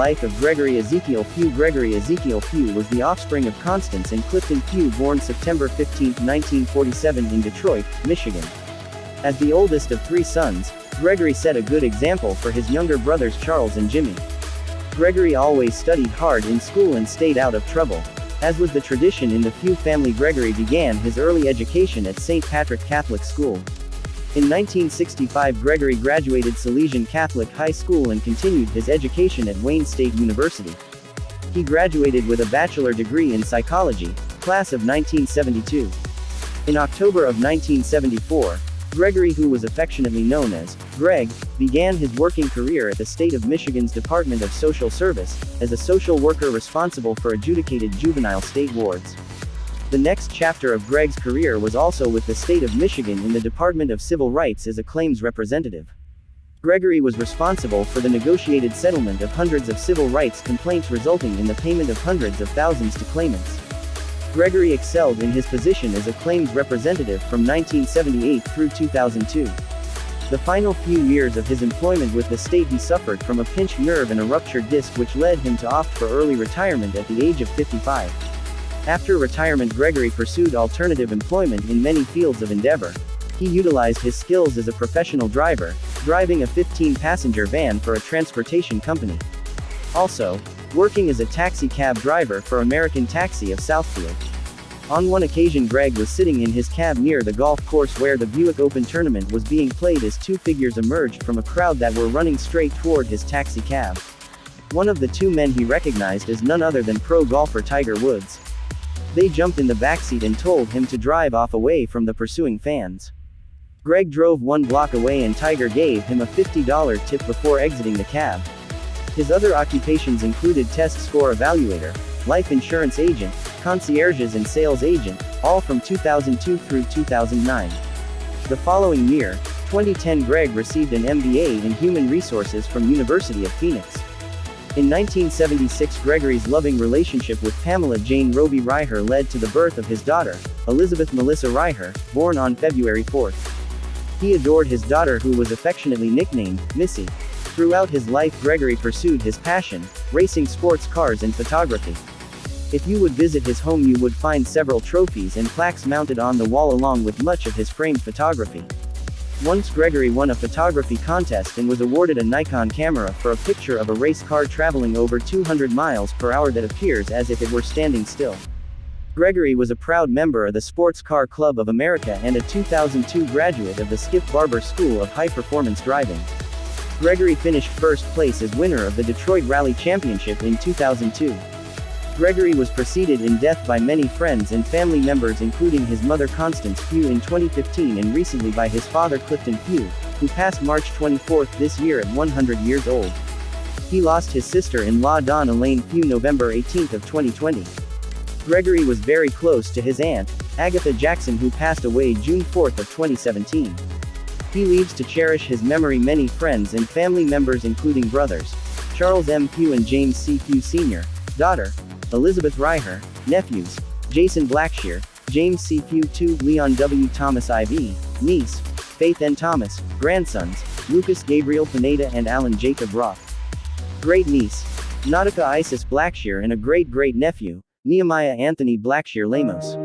life of Gregory Ezekiel Pugh. Gregory Ezekiel Pugh was the offspring of Constance and Clifton Pugh, born September 15, 1947 in Detroit, Michigan. As the oldest of three sons, Gregory set a good example for his younger brothers Charles and Jimmy. Gregory always studied hard in school and stayed out of trouble. As was the tradition in the Pugh family, Gregory began his early education at St. Patrick Catholic School. In 1965, Gregory graduated Salesian Catholic High School and continued his education at Wayne State University. He graduated with a bachelor degree in psychology, class of 1972. In October of 1974, Gregory, who was affectionately known as Greg, began his working career at the state of Michigan's Department of Social Service, as a social worker responsible for adjudicated juvenile state wards. The next chapter of Greg's career was also with the state of Michigan in the Department of Civil Rights as a claims representative. Gregory was responsible for the negotiated settlement of hundreds of civil rights complaints, resulting in the payment of hundreds of thousands to claimants. Gregory excelled in his position as a claims representative from 1978 through 2002. The final few years of his employment with the state, he suffered from a pinched nerve and a ruptured disc, which led him to opt for early retirement at the age of 55. After retirement, Gregory pursued alternative employment in many fields of endeavor. He utilized his skills as a professional driver, driving a 15-passenger van for a transportation company. Also, working as a taxi cab driver for American Taxi of Southfield. On one occasion, Greg was sitting in his cab near the golf course where the Buick Open tournament was being played as two figures emerged from a crowd that were running straight toward his taxi cab. One of the two men he recognized as none other than pro golfer Tiger Woods. They jumped in the backseat and told him to drive off away from the pursuing fans. Greg drove 1 block away and Tiger gave him a $50 tip before exiting the cab. His other occupations included test score evaluator, life insurance agent, concierges and sales agent, all from 2002 through 2009. The following year, 2010, Greg received an MBA in Human Resources from University of Phoenix. In 1976, Gregory's loving relationship with Pamela Jane Roby Reiher led to the birth of his daughter, Elizabeth Melissa Reiher, born on February 4. He adored his daughter, who was affectionately nicknamed Missy. Throughout his life, Gregory pursued his passion, racing sports cars and photography. If you would visit his home, you would find several trophies and plaques mounted on the wall, along with much of his framed photography. Once Gregory won a photography contest and was awarded a Nikon camera for a picture of a race car traveling over 200 miles per hour that appears as if it were standing still. Gregory was a proud member of the Sports Car Club of America and a 2002 graduate of the Skip Barber School of High Performance Driving. Gregory finished first place as winner of the Detroit Rally Championship in 2002. Gregory was preceded in death by many friends and family members, including his mother Constance Pugh in 2015 and recently by his father Clifton Pugh, who passed March 24 this year at 100 years old. He lost his sister-in-law Dawn Elaine Pugh November 18 of 2020. Gregory was very close to his aunt, Agatha Jackson, who passed away June 4 of 2017. He leaves to cherish his memory many friends and family members, including brothers Charles M. Pugh and James C. Pugh Sr., daughter Elizabeth Reiher, nephews Jason Blackshear, James C. Pugh II, Leon W. Thomas IV, niece Faith N. Thomas, grandsons Lucas Gabriel Pineda and Alan Jacob Roth, great-niece Nautica Isis Blackshear, and a great-great-nephew Nehemiah Anthony Blackshear Lamos.